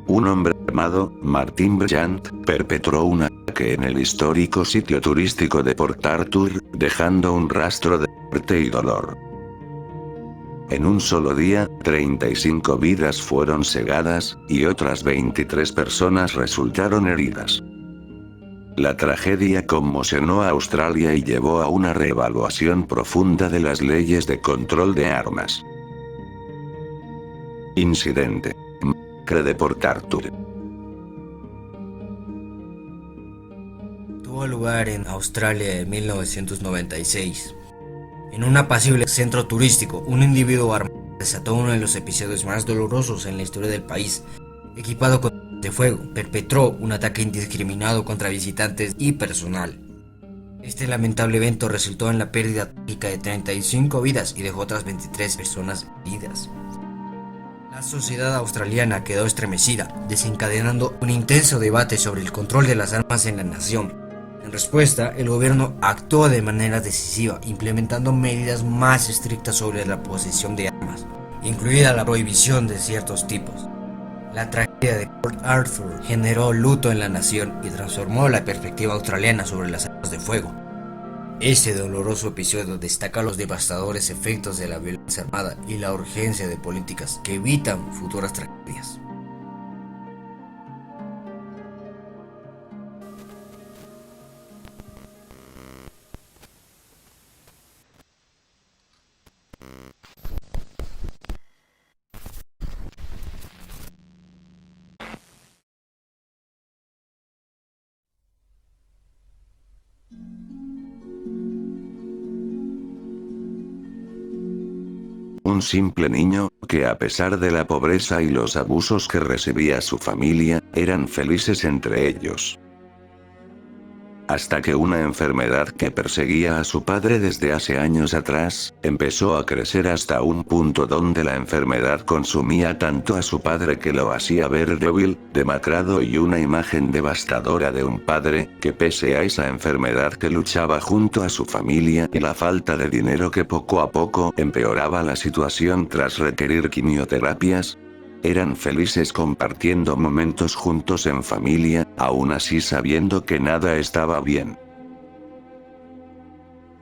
Un hombre llamado Martin Bryant perpetró un ataque en el histórico sitio turístico de Port Arthur, dejando un rastro de muerte y dolor. En un solo día, 35 vidas fueron cegadas, y otras 23 personas resultaron heridas. La tragedia conmocionó a Australia y llevó a una reevaluación profunda de las leyes de control de armas. Incidente. Masacre de Port Arthur. Tuvo lugar en Australia en 1996. En un apacible centro turístico, un individuo armado desató uno de los episodios más dolorosos en la historia del país. Equipado con armas de fuego, perpetró un ataque indiscriminado contra visitantes y personal. Este lamentable evento resultó en la pérdida trágica de 35 vidas y dejó otras 23 personas heridas. La sociedad australiana quedó estremecida, desencadenando un intenso debate sobre el control de las armas en la nación. En respuesta, el gobierno actuó de manera decisiva, implementando medidas más estrictas sobre la posesión de armas, incluida la prohibición de ciertos tipos. La tragedia de Port Arthur generó luto en la nación y transformó la perspectiva australiana sobre las armas de fuego. Este doloroso episodio destaca los devastadores efectos de la violencia armada y la urgencia de políticas que evitan futuras tragedias. Un simple niño, que a pesar de la pobreza y los abusos que recibía su familia, eran felices entre ellos. Hasta que una enfermedad que perseguía a su padre desde hace años atrás, empezó a crecer hasta un punto donde la enfermedad consumía tanto a su padre que lo hacía ver débil, demacrado y una imagen devastadora de un padre, que pese a esa enfermedad que luchaba junto a su familia y la falta de dinero que poco a poco empeoraba la situación tras requerir quimioterapias, eran felices compartiendo momentos juntos en familia, aún así sabiendo que nada estaba bien.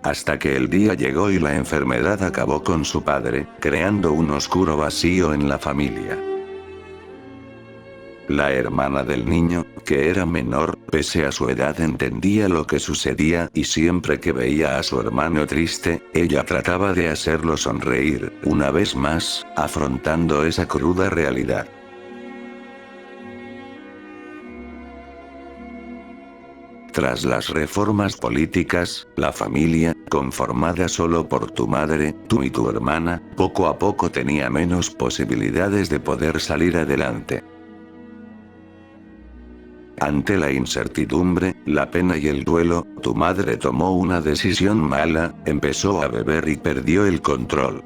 Hasta que el día llegó y la enfermedad acabó con su padre, creando un oscuro vacío en la familia. La hermana del niño, que era menor, pese a su edad entendía lo que sucedía y siempre que veía a su hermano triste, ella trataba de hacerlo sonreír, una vez más, afrontando esa cruda realidad. Tras las reformas políticas, la familia, conformada solo por tu madre, tú y tu hermana, poco a poco tenía menos posibilidades de poder salir adelante. Ante la incertidumbre, la pena y el duelo, tu madre tomó una decisión mala, empezó a beber y perdió el control.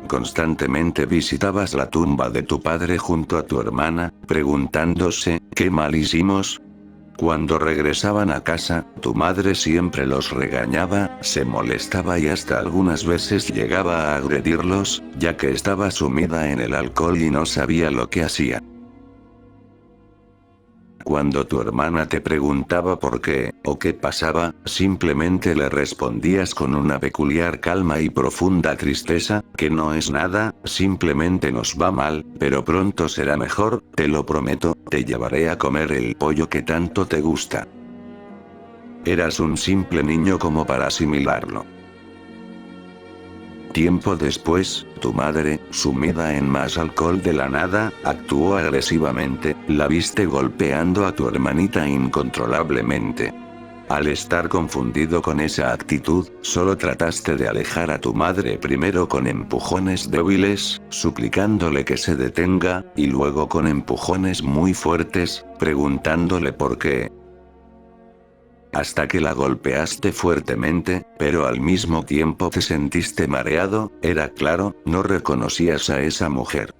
Constantemente visitabas la tumba de tu padre junto a tu hermana, preguntándose, ¿qué mal hicimos? Cuando regresaban a casa, tu madre siempre los regañaba, se molestaba y hasta algunas veces llegaba a agredirlos, ya que estaba sumida en el alcohol y no sabía lo que hacía. Cuando tu hermana te preguntaba por qué, o qué pasaba, simplemente le respondías con una peculiar calma y profunda tristeza, que no es nada, simplemente nos va mal, pero pronto será mejor, te lo prometo, te llevaré a comer el pollo que tanto te gusta. Eras un simple niño como para asimilarlo. Tiempo después, tu madre, sumida en más alcohol de la nada, actuó agresivamente, la viste golpeando a tu hermanita incontrolablemente. Al estar confundido con esa actitud, solo trataste de alejar a tu madre primero con empujones débiles, suplicándole que se detenga, y luego con empujones muy fuertes, preguntándole por qué. Hasta que la golpeaste fuertemente, pero al mismo tiempo te sentiste mareado, era claro, no reconocías a esa mujer.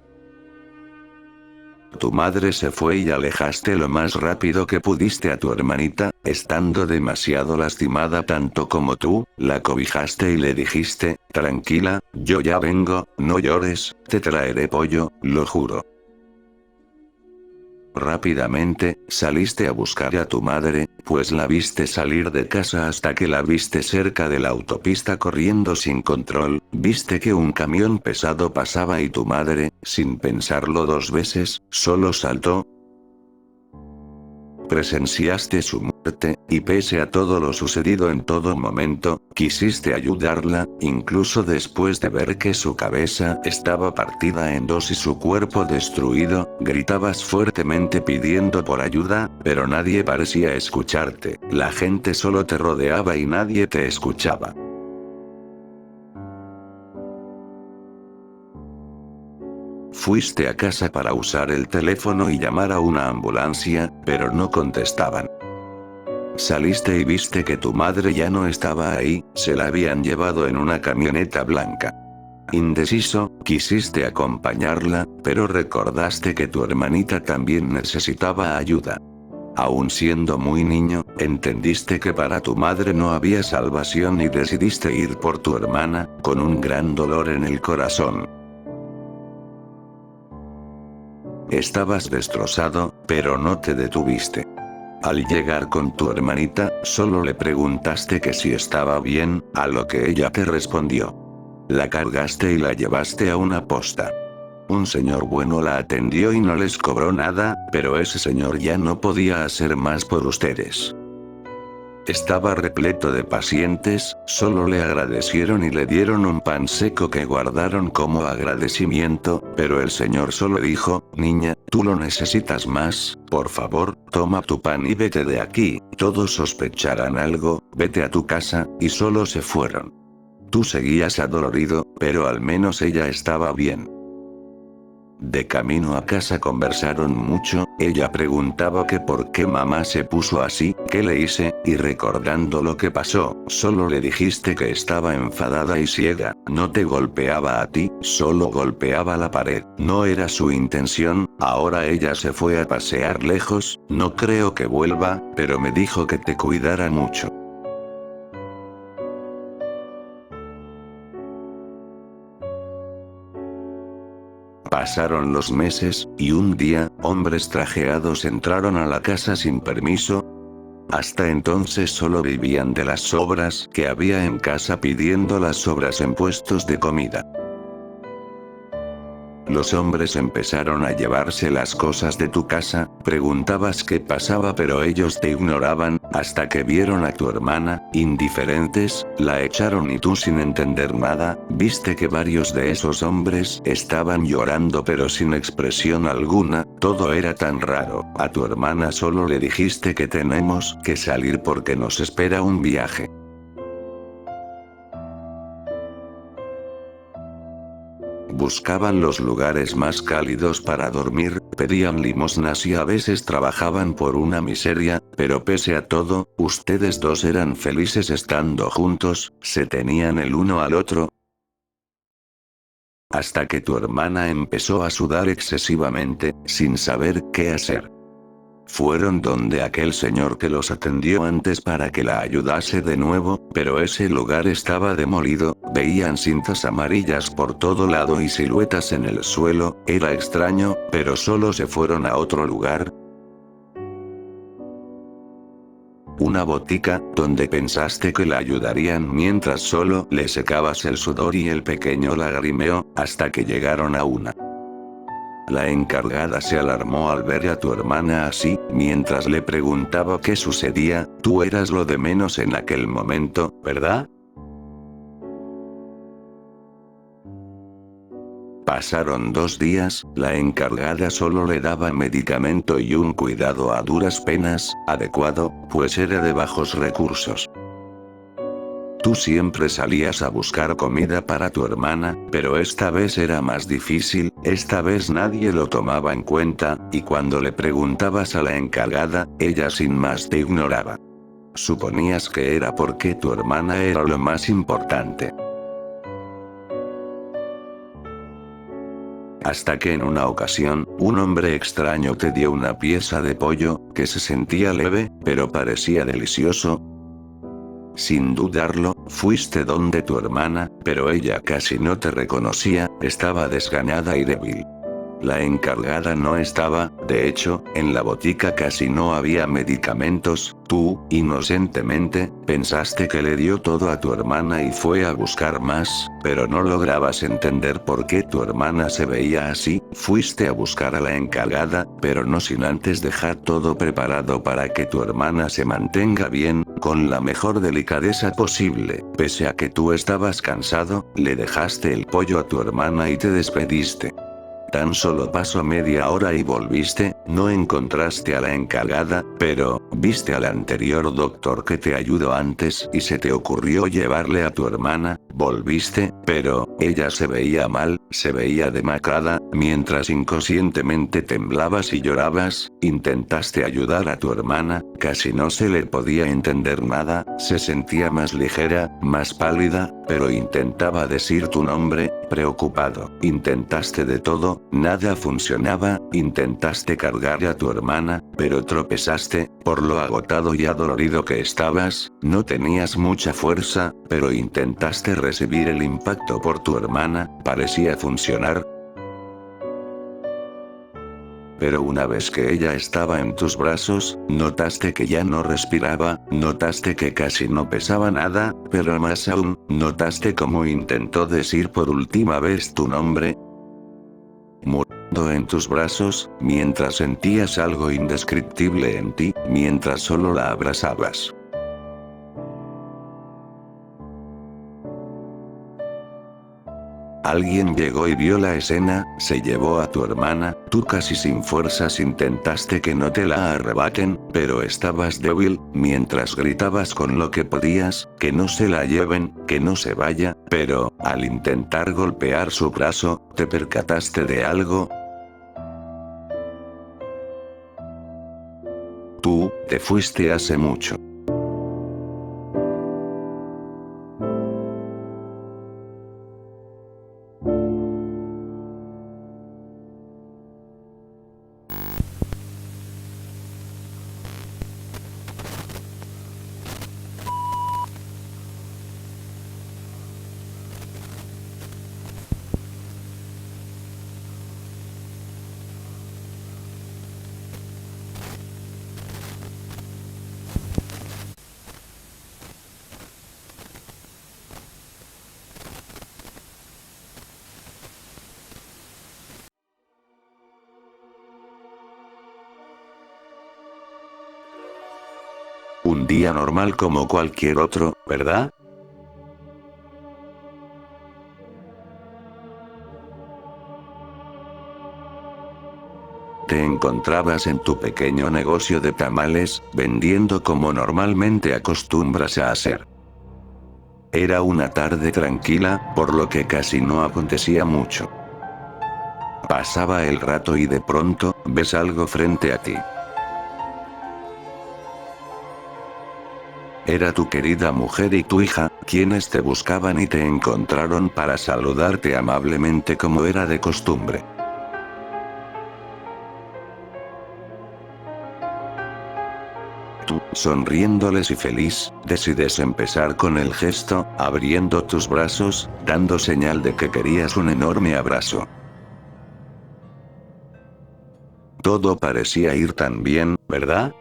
Tu madre se fue y alejaste lo más rápido que pudiste a tu hermanita, estando demasiado lastimada tanto como tú, la cobijaste y le dijiste, tranquila, yo ya vengo, no llores, te traeré pollo, lo juro. Rápidamente, saliste a buscar a tu madre, pues la viste salir de casa hasta que la viste cerca de la autopista corriendo sin control, viste que un camión pesado pasaba y tu madre, sin pensarlo dos veces, solo saltó. Presenciaste su muerte, y pese a todo lo sucedido en todo momento, quisiste ayudarla, incluso después de ver que su cabeza estaba partida en dos y su cuerpo destruido, gritabas fuertemente pidiendo por ayuda, pero nadie parecía escucharte, la gente solo te rodeaba y nadie te escuchaba. Fuiste a casa para usar el teléfono y llamar a una ambulancia, pero no contestaban. Saliste y viste que tu madre ya no estaba ahí, se la habían llevado en una camioneta blanca. Indeciso, quisiste acompañarla, pero recordaste que tu hermanita también necesitaba ayuda. Aún siendo muy niño, entendiste que para tu madre no había salvación y decidiste ir por tu hermana, con un gran dolor en el corazón. Estabas destrozado, pero no te detuviste. Al llegar con tu hermanita, solo le preguntaste que si estaba bien, a lo que ella te respondió. La cargaste y la llevaste a una posta. Un señor bueno la atendió y no les cobró nada, pero ese señor ya no podía hacer más por ustedes. Estaba repleto de pacientes, solo le agradecieron y le dieron un pan seco que guardaron como agradecimiento, pero el señor solo dijo, niña, tú lo necesitas más, por favor, toma tu pan y vete de aquí, todos sospecharán algo, vete a tu casa, y solo se fueron. Tú seguías adolorido, pero al menos ella estaba bien. De camino a casa conversaron mucho, ella preguntaba que por qué mamá se puso así, qué le hice, y recordando lo que pasó, solo le dijiste que estaba enfadada y ciega, no te golpeaba a ti, solo golpeaba la pared, no era su intención, ahora ella se fue a pasear lejos, no creo que vuelva, pero me dijo que te cuidara mucho. Pasaron los meses, y un día, hombres trajeados entraron a la casa sin permiso. Hasta entonces solo vivían de las sobras que había en casa pidiendo las sobras en puestos de comida. Los hombres empezaron a llevarse las cosas de tu casa, preguntabas qué pasaba pero ellos te ignoraban, hasta que vieron a tu hermana, indiferentes, la echaron y tú sin entender nada, viste que varios de esos hombres estaban llorando pero sin expresión alguna, todo era tan raro, a tu hermana solo le dijiste que tenemos que salir porque nos espera un viaje. Buscaban los lugares más cálidos para dormir, pedían limosnas y a veces trabajaban por una miseria, pero pese a todo, ustedes dos eran felices estando juntos, se tenían el uno al otro. Hasta que tu hermana empezó a sudar excesivamente, sin saber qué hacer. Fueron donde aquel señor que los atendió antes para que la ayudase de nuevo, pero ese lugar estaba demolido, veían cintas amarillas por todo lado y siluetas en el suelo, era extraño, pero solo se fueron a otro lugar. Una botica, donde pensaste que la ayudarían mientras solo le secabas el sudor y el pequeño lagrimeó, hasta que llegaron a una. La encargada se alarmó al ver a tu hermana así, mientras le preguntaba qué sucedía, tú eras lo de menos en aquel momento, ¿verdad? Pasaron 2 días, la encargada solo le daba medicamento y un cuidado a duras penas, adecuado, pues era de bajos recursos. Tú siempre salías a buscar comida para tu hermana, pero esta vez era más difícil, esta vez nadie lo tomaba en cuenta, y cuando le preguntabas a la encargada, ella sin más te ignoraba. Suponías que era porque tu hermana era lo más importante. Hasta que en una ocasión, un hombre extraño te dio una pieza de pollo, que se sentía leve, pero parecía delicioso. Sin dudarlo, fuiste donde tu hermana, pero ella casi no te reconocía, estaba desganada y débil. La encargada no estaba, de hecho, en la botica casi no había medicamentos, tú, inocentemente, pensaste que le dio todo a tu hermana y fue a buscar más, pero no lograbas entender por qué tu hermana se veía así, fuiste a buscar a la encargada, pero no sin antes dejar todo preparado para que tu hermana se mantenga bien, con la mejor delicadeza posible, pese a que tú estabas cansado, le dejaste el pollo a tu hermana y te despediste. Tan solo pasó media hora y volviste, no encontraste a la encargada, pero, viste al anterior doctor que te ayudó antes y se te ocurrió llevarle a tu hermana, volviste, pero, ella se veía mal, se veía demacrada, mientras inconscientemente temblabas y llorabas, intentaste ayudar a tu hermana, casi no se le podía entender nada, se sentía más ligera, más pálida, pero intentaba decir tu nombre, preocupado. Intentaste de todo, nada funcionaba, intentaste cargar a tu hermana, pero tropezaste, por lo agotado y adolorido que estabas, no tenías mucha fuerza, pero intentaste recibir el impacto por tu hermana, parecía funcionar. Pero una vez que ella estaba en tus brazos, notaste que ya no respiraba, notaste que casi no pesaba nada, pero más aún, notaste cómo intentó decir por última vez tu nombre, muriendo en tus brazos, mientras sentías algo indescriptible en ti, mientras solo la abrazabas. Alguien llegó y vio la escena, se llevó a tu hermana, tú casi sin fuerzas intentaste que no te la arrebaten, pero estabas débil, mientras gritabas con lo que podías, que no se la lleven, que no se vaya, pero, al intentar golpear su brazo, te percataste de algo. Tú, te fuiste hace mucho. Un día normal como cualquier otro, ¿verdad? Te encontrabas en tu pequeño negocio de tamales, vendiendo como normalmente acostumbras a hacer. Era una tarde tranquila, por lo que casi no acontecía mucho. Pasaba el rato y de pronto, ves algo frente a ti. Era tu querida mujer y tu hija, quienes te buscaban y te encontraron para saludarte amablemente como era de costumbre. Tú, sonriéndoles y feliz, decides empezar con el gesto, abriendo tus brazos, dando señal de que querías un enorme abrazo. Todo parecía ir tan bien, ¿verdad?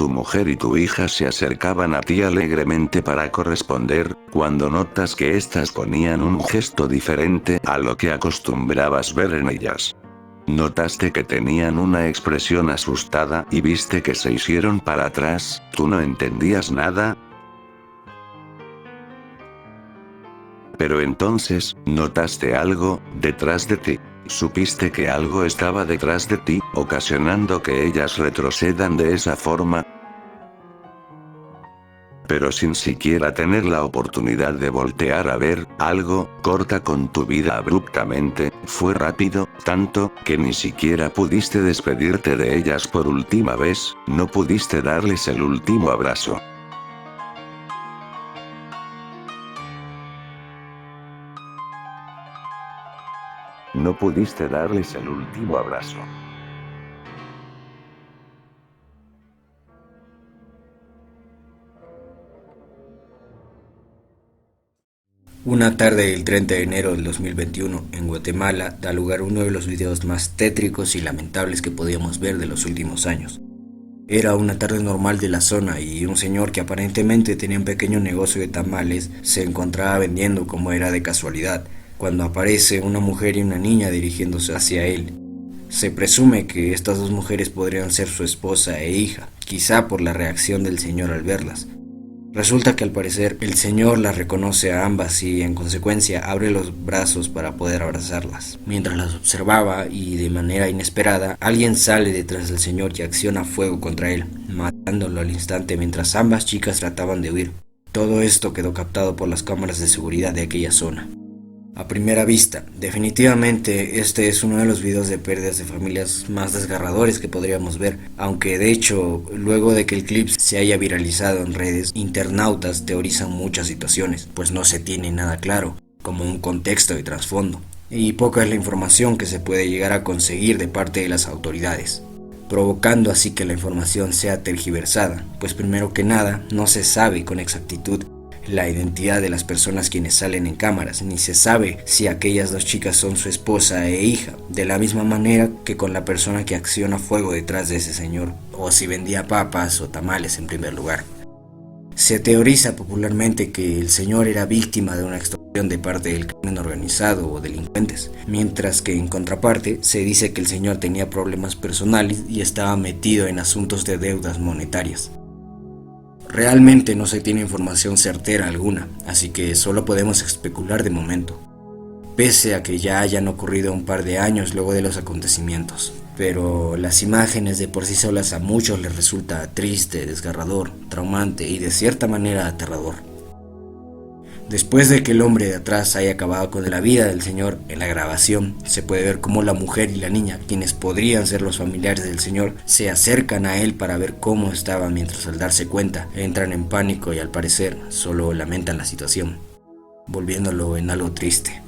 Tu mujer y tu hija se acercaban a ti alegremente para corresponder, cuando notas que éstas ponían un gesto diferente a lo que acostumbrabas ver en ellas. Notaste que tenían una expresión asustada y viste que se hicieron para atrás. ¿Tú no entendías nada? Pero entonces, notaste algo detrás de ti. Supiste que algo estaba detrás de ti, ocasionando que ellas retrocedan de esa forma. Pero sin siquiera tener la oportunidad de voltear a ver, algo corta con tu vida abruptamente. Fue rápido, tanto, que ni siquiera pudiste despedirte de ellas por última vez, no pudiste darles el último abrazo. No pudiste darles el último abrazo. Una tarde del 30 de enero del 2021, en Guatemala, da lugar uno de los videos más tétricos y lamentables que podíamos ver de los últimos años. Era una tarde normal de la zona y un señor que aparentemente tenía un pequeño negocio de tamales se encontraba vendiendo como era de casualidad, cuando aparece una mujer y una niña dirigiéndose hacia él. Se presume que estas dos mujeres podrían ser su esposa e hija, quizá por la reacción del señor al verlas. Resulta que al parecer el señor las reconoce a ambas y en consecuencia abre los brazos para poder abrazarlas. Mientras las observaba y de manera inesperada, alguien sale detrás del señor y acciona fuego contra él, matándolo al instante mientras ambas chicas trataban de huir. Todo esto quedó captado por las cámaras de seguridad de aquella zona. A primera vista, definitivamente este es uno de los videos de pérdidas de familias más desgarradores que podríamos ver, aunque de hecho, luego de que el clip se haya viralizado en redes, internautas teorizan muchas situaciones, pues no se tiene nada claro, como un contexto y trasfondo, y poca es la información que se puede llegar a conseguir de parte de las autoridades, provocando así que la información sea tergiversada, pues primero que nada, no se sabe con exactitud la identidad de las personas quienes salen en cámaras, ni se sabe si aquellas dos chicas son su esposa e hija, de la misma manera que con la persona que acciona fuego detrás de ese señor, o si vendía papas o tamales en primer lugar. Se teoriza popularmente que el señor era víctima de una extorsión de parte del crimen organizado o delincuentes, mientras que en contraparte se dice que el señor tenía problemas personales y estaba metido en asuntos de deudas monetarias. Realmente no se tiene información certera alguna, así que solo podemos especular de momento, pese a que ya hayan ocurrido un par de años luego de los acontecimientos. Pero las imágenes de por sí solas a muchos les resulta triste, desgarrador, traumante y de cierta manera aterrador. Después de que el hombre de atrás haya acabado con la vida del señor, en la grabación se puede ver cómo la mujer y la niña, quienes podrían ser los familiares del señor, se acercan a él para ver cómo estaba, mientras al darse cuenta entran en pánico y al parecer solo lamentan la situación, volviéndolo en algo triste.